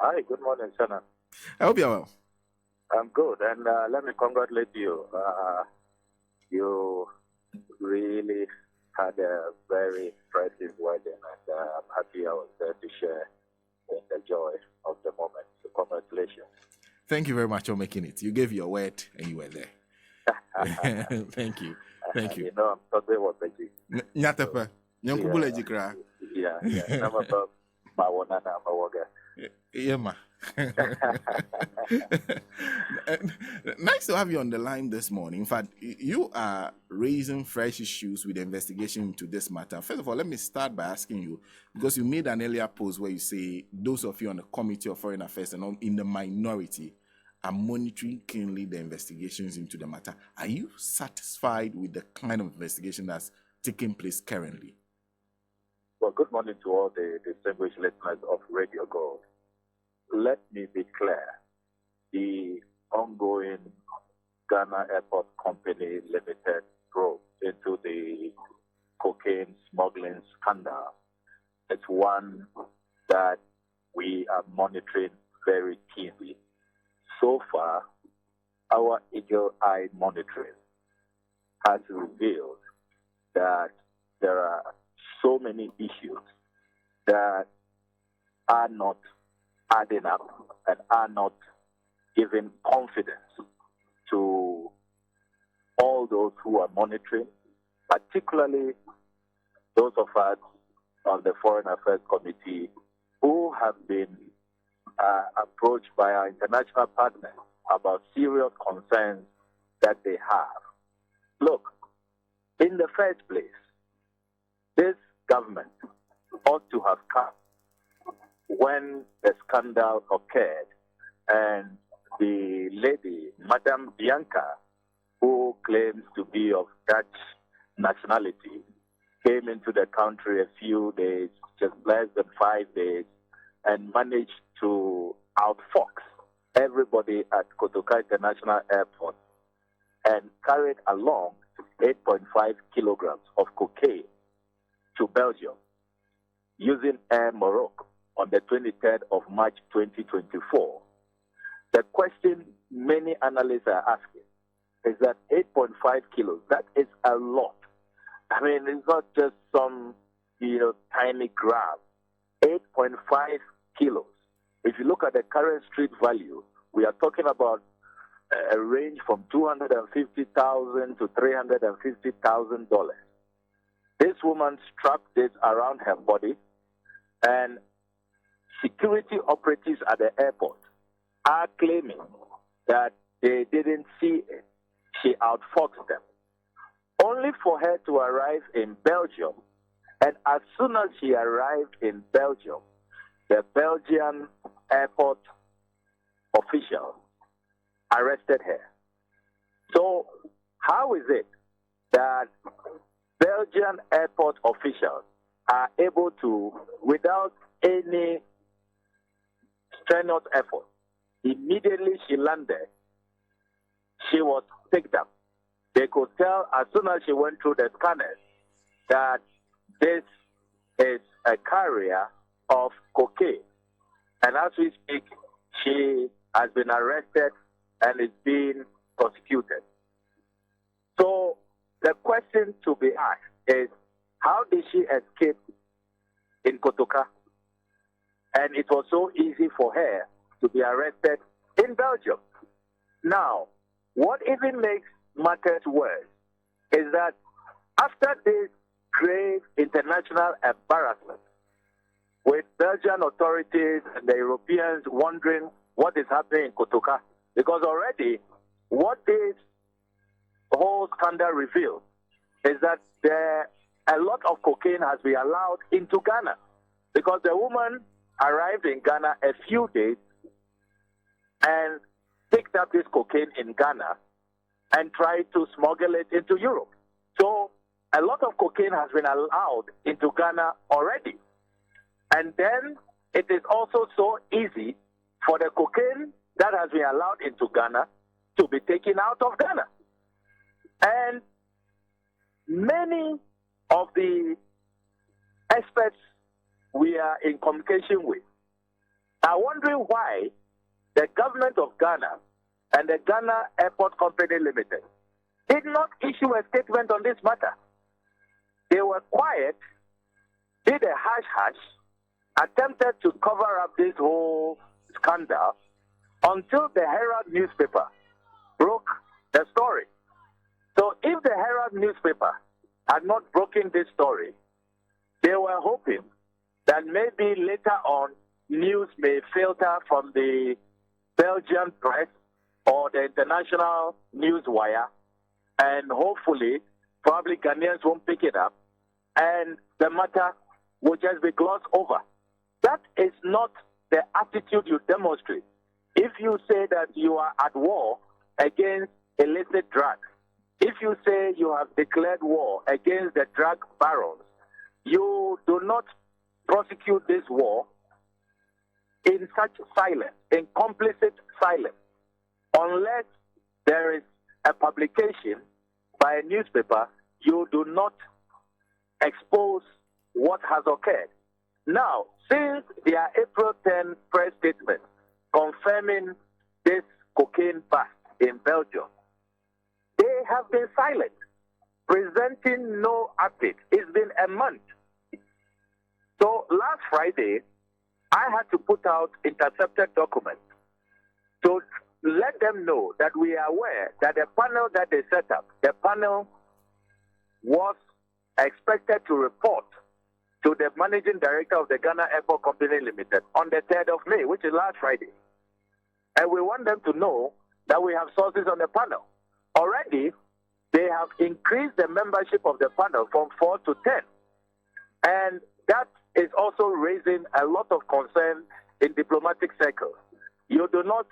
Hi, good morning, Sana. I hope you're well. I'm good, and let me congratulate you. You really had a very impressive wedding, and I'm happy I was there to share in the joy of the moment. So, congratulations. Thank you very much for making it. You gave your word and you were there. Thank you. Thank you. You know, I'm talking about Beji. Nyatepe. Nyankubule jikra. Yeah. I'm about Mawanana, Mawaga. Yeah, ma. Nice to have you on the line this morning. In fact, you are raising fresh issues with the investigation into this matter. First of all, let me start by asking you, because you made an earlier post where you say those of you on the Committee of Foreign Affairs and in the minority are monitoring keenly the investigations into the matter. Are you satisfied with the kind of investigation that's taking place currently? Well, good morning to all the distinguished listeners of Radio Gold. Let me be clear. The ongoing Ghana Airport Company Limited probe into the cocaine smuggling scandal is one that we are monitoring very keenly. So far, our eagle eye monitoring has revealed that there are so many issues that are not adding up and are not giving confidence to all those who are monitoring, particularly those of us on the Foreign Affairs Committee who have been approached by our international partners about serious concerns that they have. Look, in the first place, this government ought to have come when the scandal occurred and the lady, Madame Bianca, who claims to be of Dutch nationality, came into the country a few days, just less than 5 days, and managed to outfox everybody at Kotoka International Airport and carried along 8.5 kilograms of cocaine to Belgium using Air Morocco on the 23rd of March 2024. The question many analysts are asking is that 8.5 kilos, that is a lot. I mean, it's not just some, tiny gram. 8.5 kilos. If you look at the current street value, we are talking about a range from $250,000 to $350,000. This woman strapped this around her body, and security operatives at the airport are claiming that they didn't see it. She outfoxed them. Only for her to arrive in Belgium, and as soon as she arrived in Belgium, the Belgian airport official arrested her. So how is it that Belgian airport officials are able to, without any strenuous effort, immediately she landed, she was picked up. They could tell as soon as she went through the scanners that this is a carrier of cocaine. And as we speak, she has been arrested and is being prosecuted. So the question to be asked is, how did she escape in Kotoka? And it was so easy for her to be arrested in Belgium. Now, what even makes matters worse is that after this grave international embarrassment, with Belgian authorities and the Europeans wondering what is happening in Kotoka, because already what this whole scandal revealed is that a lot of cocaine has been allowed into Ghana, because the woman arrived in Ghana a few days and picked up this cocaine in Ghana and tried to smuggle it into Europe. So a lot of cocaine has been allowed into Ghana already. And then it is also so easy for the cocaine that has been allowed into Ghana to be taken out of Ghana. And many of the experts we are in communication with are wondering why the government of Ghana and the Ghana Airport Company Limited did not issue a statement on this matter. They were quiet, did a hush-hush, attempted to cover up this whole scandal until the Herald newspaper broke the story. So if the Herald newspaper had not broken this story, they were hoping that maybe later on news may filter from the Belgian press or the international news wire, and hopefully, probably Ghanaians won't pick it up, and the matter will just be glossed over. That is not the attitude you demonstrate. If you say that you are at war against illicit drugs, if you say you have declared war against the drug barons, you do not prosecute this war in such silence, in complicit silence, unless there is a publication by a newspaper. You do not expose what has occurred. Now, since their April 10 press statement confirming this cocaine bust in Belgium, they have been silent, presenting no update. It's been a month. So last Friday, I had to put out intercepted documents to let them know that we are aware that the panel that they set up, the panel was expected to report to the managing director of the Ghana Airport Company Limited on the 3rd of May, which is last Friday. And we want them to know that we have sources on the panel. Already, they have increased the membership of the panel from 4 to 10. And that is also raising a lot of concern in diplomatic circles. You do not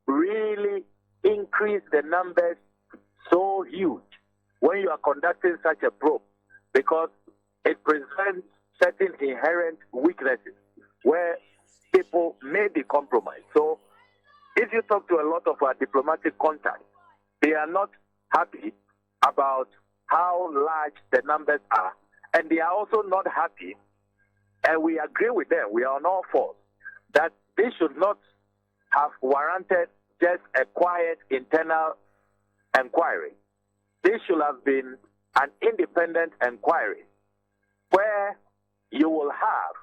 really increase the numbers so huge when you are conducting such a probe, because it presents certain inherent weaknesses where people may be compromised. So if you talk to a lot of our diplomatic contacts, they are not happy about how large the numbers are, and they are also not happy, and we agree with them, we are on all fours, that they should not have warranted just a quiet internal inquiry. This should have been an independent inquiry where you will have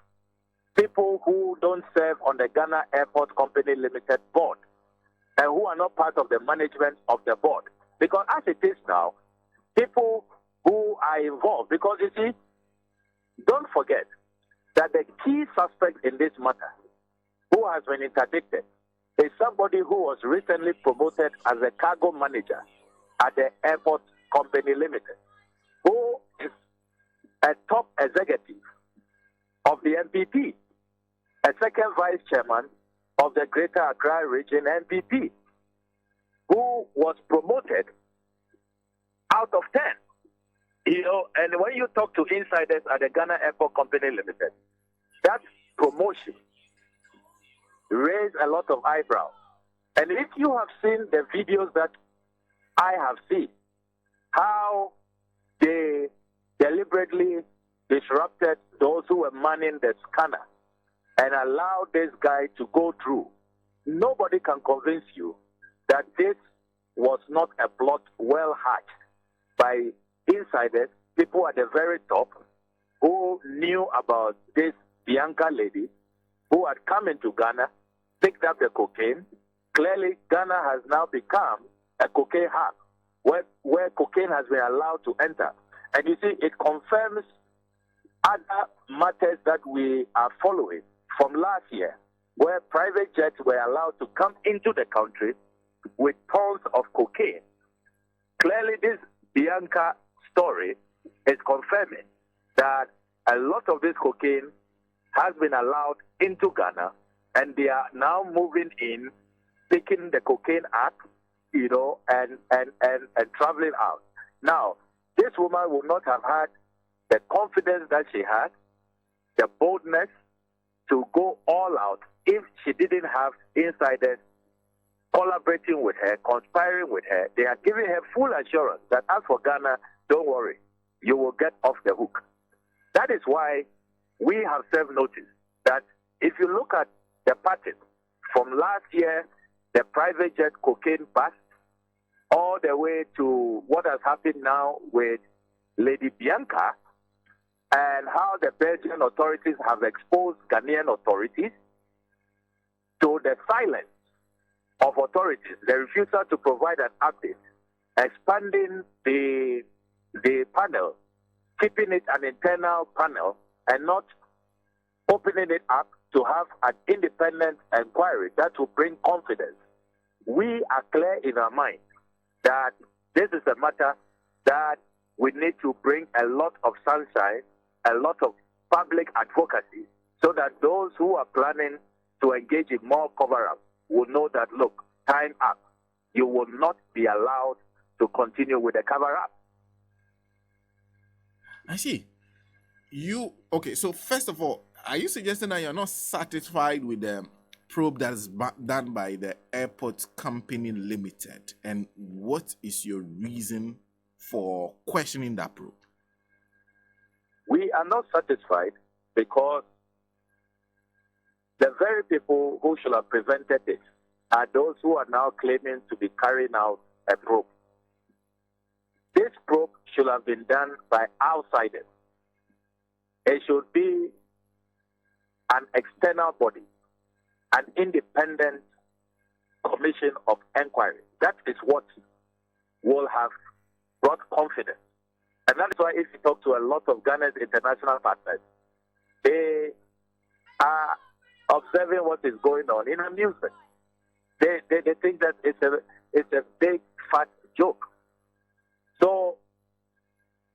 people who don't serve on the Ghana Airport Company Limited board and who are not part of the management of the board. Because as it is now, people who are involved, because you see, don't forget that the key suspect in this matter, who has been interdicted, is somebody who was recently promoted as a cargo manager at the Airport Company Limited, who is a top executive of the NPP, a second vice chairman of the Greater Accra Region NPP, who was promoted out of 10. You know, and when you talk to insiders at the Ghana Airport Company Limited, that promotion raised a lot of eyebrows. And if you have seen the videos that I have seen, how they deliberately disrupted those who were manning the scanner and allowed this guy to go through, nobody can convince you that this was not a plot well hatched by insiders, people at the very top who knew about this Bianca lady who had come into Ghana, picked up the cocaine. Clearly, Ghana has now become a cocaine hub where cocaine has been allowed to enter. And you see, it confirms other matters that we are following from last year, where private jets were allowed to come into the country with tons of cocaine. Clearly, this Bianca story is confirming that a lot of this cocaine has been allowed into Ghana, and they are now moving in, picking the cocaine up, you know, and traveling out. Now, this woman would not have had the confidence that she had, the boldness to go all out if she didn't have insiders collaborating with her, conspiring with her. They are giving her full assurance that as for Ghana, don't worry, you will get off the hook. That is why we have served notice that if you look at the pattern from last year, the private jet cocaine bust, all the way to what has happened now with Lady Bianca, and how the Belgian authorities have exposed Ghanaian authorities to the silence of authorities, the refusal to provide an update, expanding the panel, keeping it an internal panel, and not opening it up to have an independent inquiry that will bring confidence. We are clear in our mind that this is a matter that we need to bring a lot of sunshine, a lot of public advocacy, so that those who are planning to engage in more cover-up will know that, look, time up. You will not be allowed to continue with the cover-up. I see. Okay, so first of all, are you suggesting that you're not satisfied with the probe that is done by the Airport Company Limited? And what is your reason for questioning that probe? We are not satisfied because the very people who should have prevented it are those who are now claiming to be carrying out a probe. This probe should have been done by outsiders. It should be an external body, an independent commission of inquiry. That is what will have brought confidence. And that is why if you talk to a lot of Ghana's international partners, they are observing what is going on in amusement. They think that it's a big, fat joke. So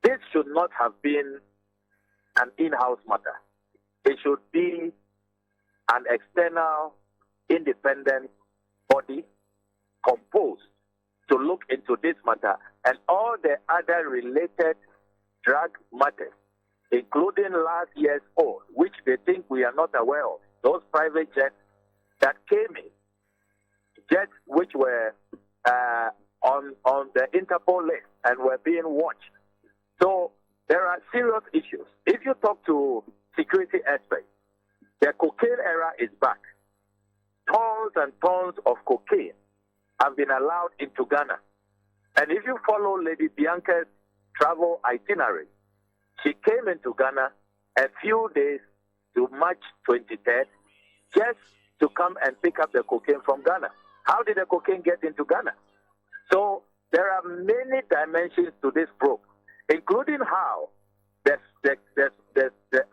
this should not have been an in-house matter. It should be an external, independent body composed to look into this matter and all the other related drug matters, including last year's own, which they think we are not aware of. Those private jets that came in, jets which were on the Interpol list and were being watched. So there are serious issues. If you talk to security experts, the cocaine era is back. Tons and tons of cocaine have been allowed into Ghana. And if you follow Lady Bianca's travel itinerary, she came into Ghana a few days to March 23rd just to come and pick up the cocaine from Ghana. How did the cocaine get into Ghana? So there are many dimensions to this probe, including how the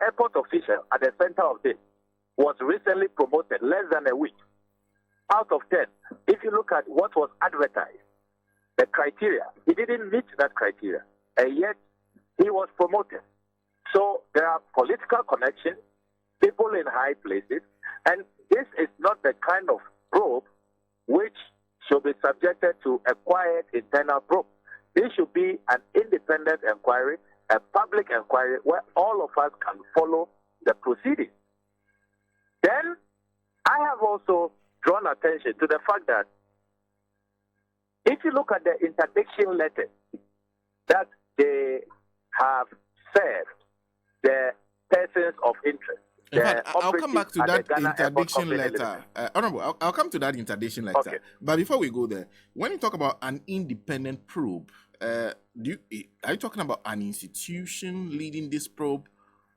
airport official at the center of this was recently promoted less than a week. Out of 10, if you look at what was advertised, the criteria, he didn't meet that criteria, and yet he was promoted. So there are political connections, people in high places, and this is not the kind of probe which should be subjected to a quiet internal probe. This should be an independent inquiry, a public inquiry where all of us can follow the proceedings. Then I have also drawn attention to the fact that if you look at the interdiction letters that they have served the persons of interest. In fact, I'll come back to that interdiction letter. Honorable, I'll come to that interdiction letter. Okay. But before we go there, when you talk about an independent probe, are you talking about an institution leading this probe?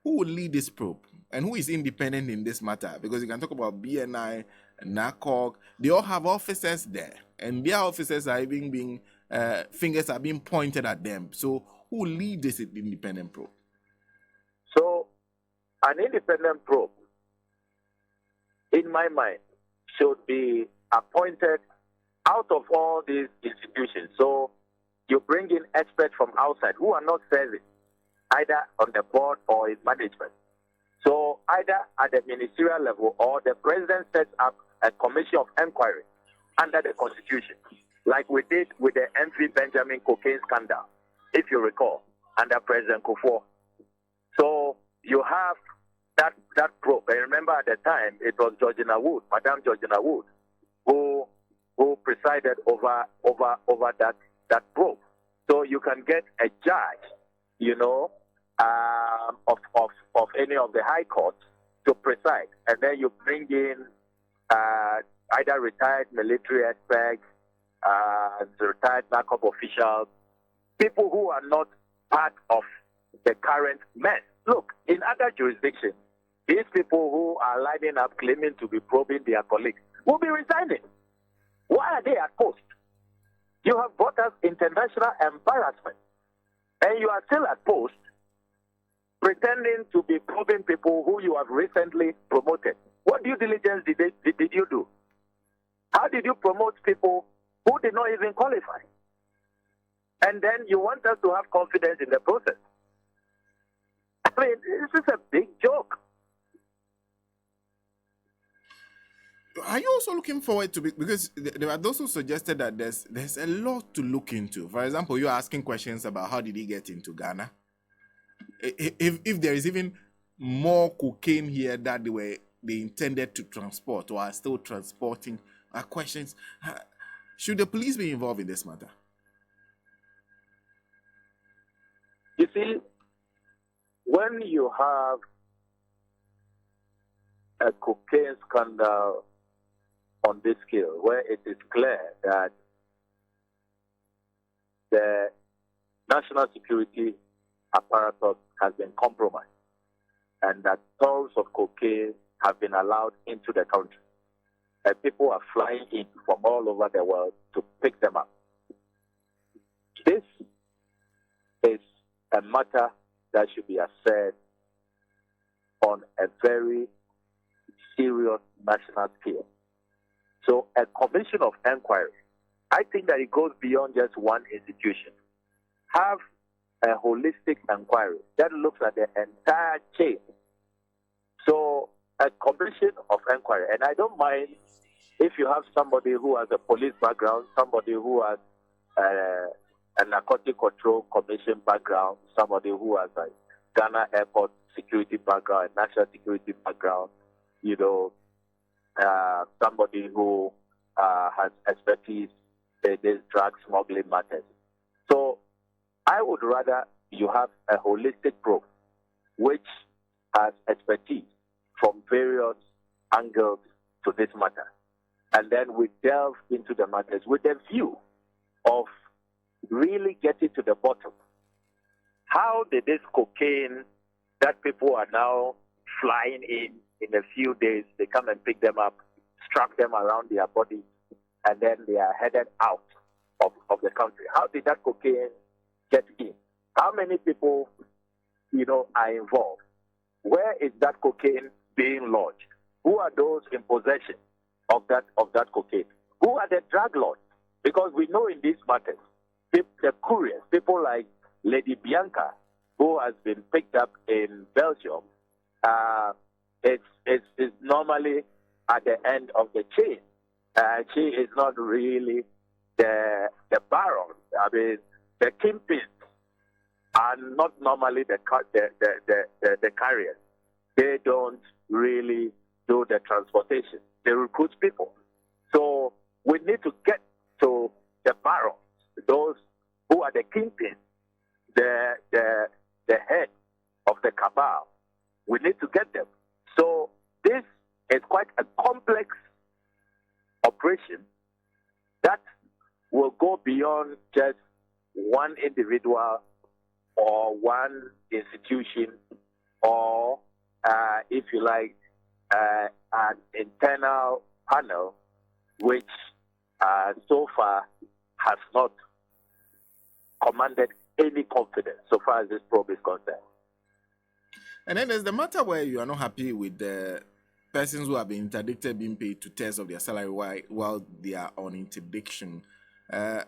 Who will lead this probe? And who is independent in this matter? Because you can talk about BNI, NACOG, they all have officers there. And their officers are even being, fingers are being pointed at them. So who will lead this independent probe? So an independent probe, in my mind, should be appointed out of all these institutions. So you bring in experts from outside who are not serving, either on the board or in management. So either at the ministerial level or the president sets up a commission of inquiry under the constitution, like we did with the MV Benjamin cocaine scandal, if you recall, under President Kufuor. So you have that probe. I remember at the time it was Georgina Wood, Madame Georgina Wood, who presided over that probe. So you can get a judge, of any of the high courts to preside, and then you bring in either retired military experts, retired backup officials, people who are not part of the current mess. Look, in other jurisdictions, these people who are lining up claiming to be probing their colleagues will be resigning. Why are they at post? You have brought us international embarrassment, and you are still at post pretending to be probing people who you have recently promoted. What due diligence did you do? How did you promote people who did not even qualify? And then you want us to have confidence in the process. I mean, this is a big joke. Are you also looking forward to because there are those who suggested that there's a lot to look into. For example, you're asking questions about how did he get into Ghana? If there is even more cocaine here that they intended to transport or are still transporting, are questions. Should the police be involved in this matter? You see, when you have a cocaine scandal on this scale, where it is clear that the national security apparatus has been compromised and that tons of cocaine have been allowed into the country, and people are flying in from all over the world to pick them up. This is a matter that should be assessed on a very serious national scale. So a commission of inquiry, I think that it goes beyond just one institution. Have a holistic inquiry that looks at the entire chain. So a commission of inquiry, and I don't mind if you have somebody who has a police background, somebody who has a narcotic control commission background, somebody who has a Ghana airport security background, a national security background, somebody who has expertise in these drug smuggling matters. So I would rather you have a holistic probe which has expertise from various angles to this matter. And then we delve into the matters with a view of really getting to the bottom. How did this cocaine that people are now flying in a few days, they come and pick them up, strap them around their body, and then they are headed out of the country? How did that cocaine get in? How many people, are involved? Where is that cocaine being lodged? Who are those in possession of that cocaine? Who are the drug lords? Because we know in these matters, the couriers, people like Lady Bianca, who has been picked up in Belgium, it's normally at the end of the chain. She is not really the baron. I mean, the kingpins are not normally the carriers. They don't really do the transportation. They recruit people. So we need to get to the barons, those who are the kingpins, the head of the cabal. We need to get them. So this is quite a complex operation that will go beyond just one individual or one institution or, if you like, an internal panel which so far has not commanded any confidence so far as this probe is concerned. And then there's the matter where you are not happy with the persons who have been interdicted being paid 2/3 of their salary while they are on interdiction.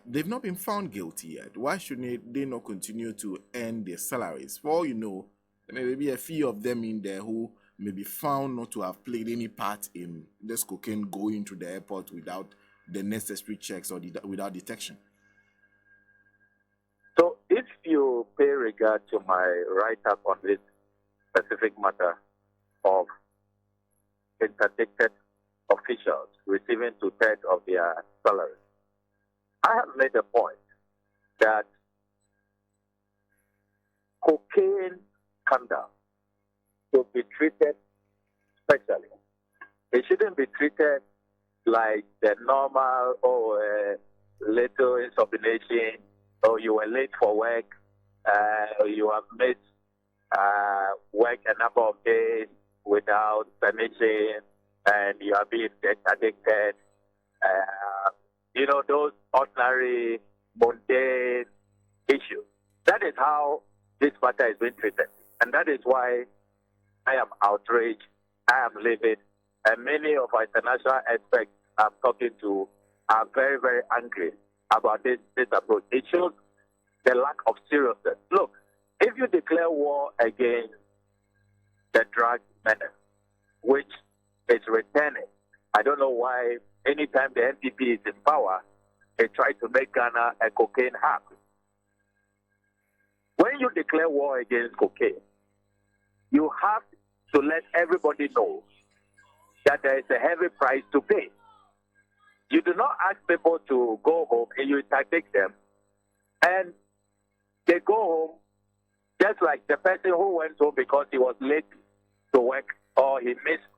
They've not been found guilty yet. Why shouldn't they not continue to earn their salaries? For all you know, there may be a few of them in there who may be found not to have played any part in this cocaine going to the airport without the necessary checks or without detection. So if you pay regard to my write-up on this specific matter of interdicted officials receiving 2/3 of their salaries, I have made a point that cocaine scandal should be treated specially. It shouldn't be treated like the normal, little insubordination, or you were late for work, you have missed work a number of days without permission, and you are being debt addicted. Those ordinary, mundane issues. That is how this matter is being treated. And that is why I am outraged, I am livid, and many of our international experts I'm talking to are very, very angry about this approach. It shows the lack of seriousness. Look, if you declare war against the drug menace, which is returning, I don't know why anytime the NPP is in power, they try to make Ghana a cocaine hub. When you declare war against cocaine, you have to let everybody know that there is a heavy price to pay. You do not ask people to go home and you interdict them, and they go home just like the person who went home because he was late to work or he missed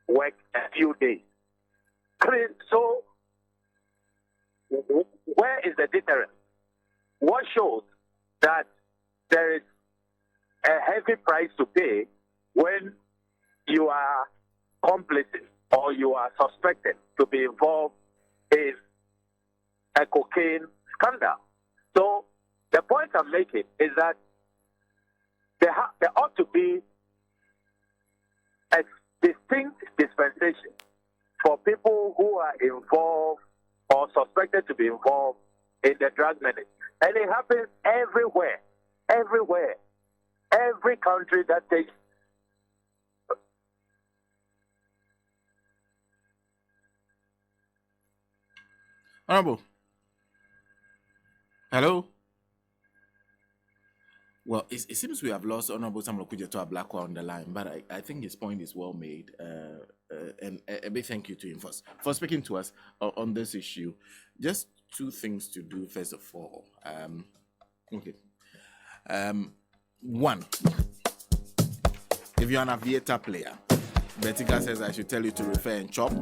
work a few days. I mean, so where is the deterrent? What shows that there is a heavy price to pay when you are complicit or you are suspected to be involved in a cocaine scandal? So the point I'm making is that there ought to be a distinct dispensation for people who are involved or suspected to be involved in the drug menace. And it happens everywhere. Every country that takes. Honorable. Hello. Well, it seems we have lost Honorable Okudzeto Ablakwa on the line, but I think his point is well made. And a big thank you to him for speaking to us on this issue. Just two things to do, first of all. Okay. One, if you're an Aviator player, Betika says I should tell you to refer and chop.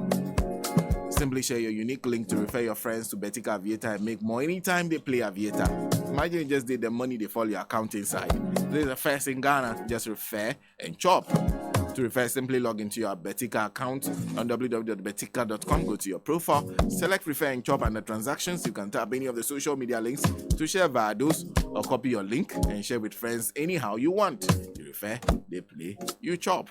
Simply share your unique link to refer your friends to Betika Aviator and make more anytime they play Aviator. Imagine you just did the money, they fall your account inside. This is the first in Ghana. Just refer and chop. To refer, simply log into your Betika account on www.betika.com. Go to your profile, select refer and chop under transactions. You can tap any of the social media links to share via those or copy your link and share with friends anyhow you want. You refer, they play, you chop.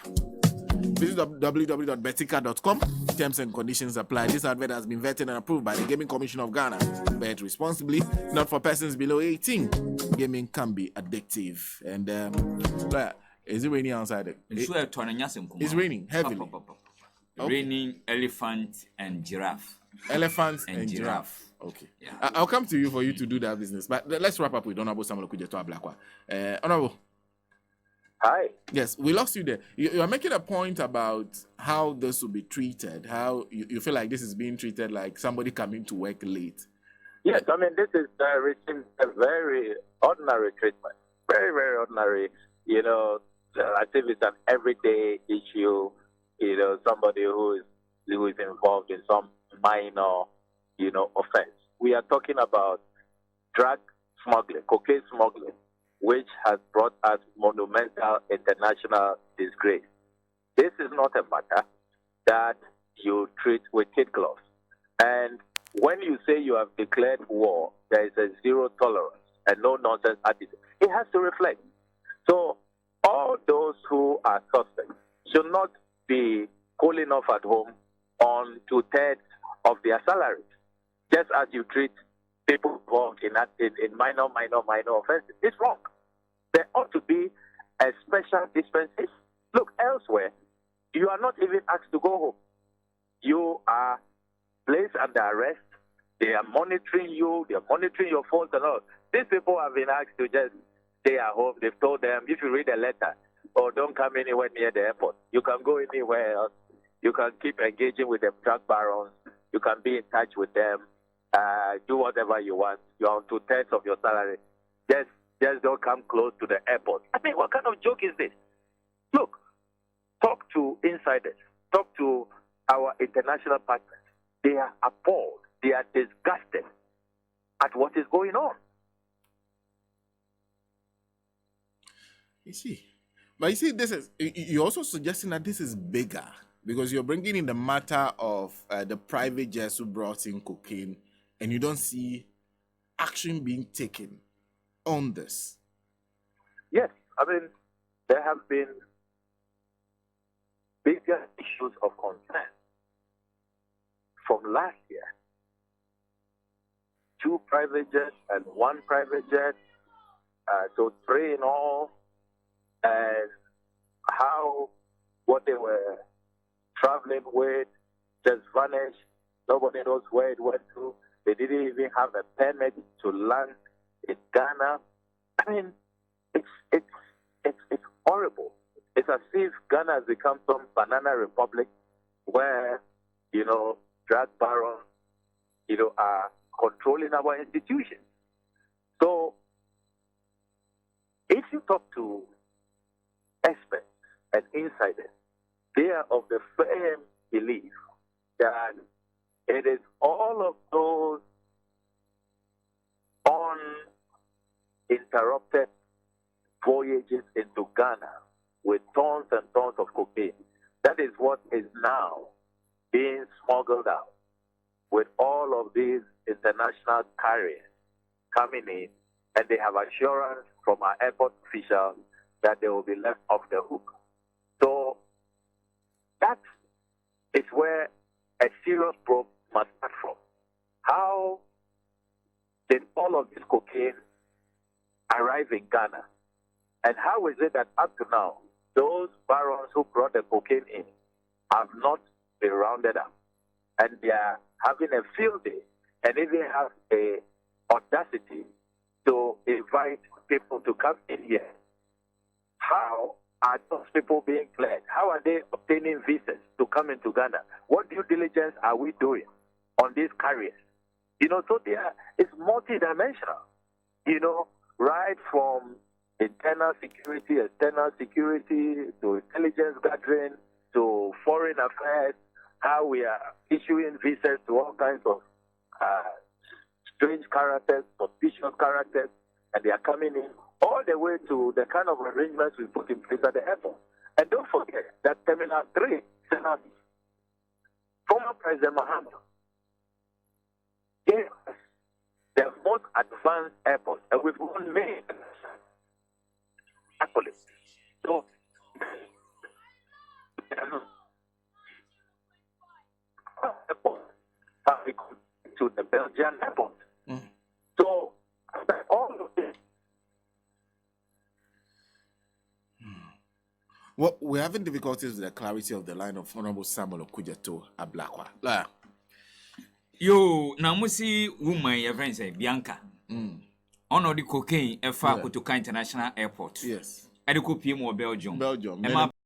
Visit www.betika.com. Terms and conditions apply. This advert has been vetted and approved by the Gaming Commission of Ghana. Bet responsibly, not for persons below 18. Gaming can be addictive. And is it raining outside? It's raining heavily. Raining elephant and giraffe. Elephants and giraffe. Okay. Yeah. I'll come to you for you to do that business. But let's wrap up with Honorable Samuel Okudzeto Ablakwa. Honorable. Hi. Yes, we lost you there. You are making a point about how this will be treated, how you feel like this is being treated like somebody coming to work late. Yes, I mean, this is receiving a very ordinary treatment. Very, very ordinary. As if it's an everyday issue, somebody who is involved in some minor, offense. We are talking about drug smuggling, cocaine smuggling, which has brought us monumental international disgrace. This is not a matter that you treat with kid gloves. And when you say you have declared war, there is a zero tolerance and no nonsense attitude. It has to reflect. So all those who are suspects should not be cooling off at home on 2/3 of their salaries, just as you treat people involved in minor offenses. It's wrong. There ought to be a special dispensation. Look, elsewhere, you are not even asked to go home. You are placed under arrest. They are monitoring you. They are monitoring your phones and all. These people have been asked to just stay at home. They've told them, if you read a letter, don't come anywhere near the airport. You can go anywhere else. You can keep engaging with the drug barons. You can be in touch with them. Do whatever you want. You're on 2/3 of your salary. Just don't come close to the airport. I mean, what kind of joke is this? Look, talk to insiders. Talk to our international partners. They are appalled. They are disgusted at what is going on. You see, but you see, this is you're also suggesting that this is bigger because you're bringing in the matter of the private jets who brought in cocaine, and you don't see action being taken on this. Yes, I mean, there have been bigger issues of concern from last year. 2 private jets and 1 private jet, so 3 in all, and how what they were traveling with just vanished. Nobody knows where it went to. They didn't even have a permit to land in Ghana. I mean, it's horrible. It's as if Ghana has become some banana republic where, drug barons, are controlling our institutions. So, if you talk to experts and insiders, they are of the firm belief that it is all of those uninterrupted voyages into Ghana with tons and tons of cocaine. That is what is now being smuggled out with all of these international carriers coming in, and they have assurance from our airport officials that they will be left off the hook. So that is where a serious probe must start from. How did all of this cocaine arrive in Ghana? And how is it that up to now, those barons who brought the cocaine in have not been rounded up? And they are having a field day and even have a audacity to invite people to come in here. How are those people being cleared? How are they obtaining visas to come into Ghana? What due diligence are we doing on these carriers? So it's multidimensional, right from internal security, external security, to intelligence gathering, to foreign affairs, how we are issuing visas to all kinds of strange characters, suspicious characters, and they are coming in all the way to the kind of arrangements we put in place at the airport. And don't forget that Terminal 3, former President Mahama gave us the most advanced airport, and we've won many accolades. So, to the Belgian airport. So, all of this. Well, we're having difficulties with the clarity of the line of Honorable Samuel Okudzeto Ablakwa. Yo, namusi woman your friend say Bianca. On the cocaine Kotoka International Airport. Yes. I do PM or Belgium. Belgium.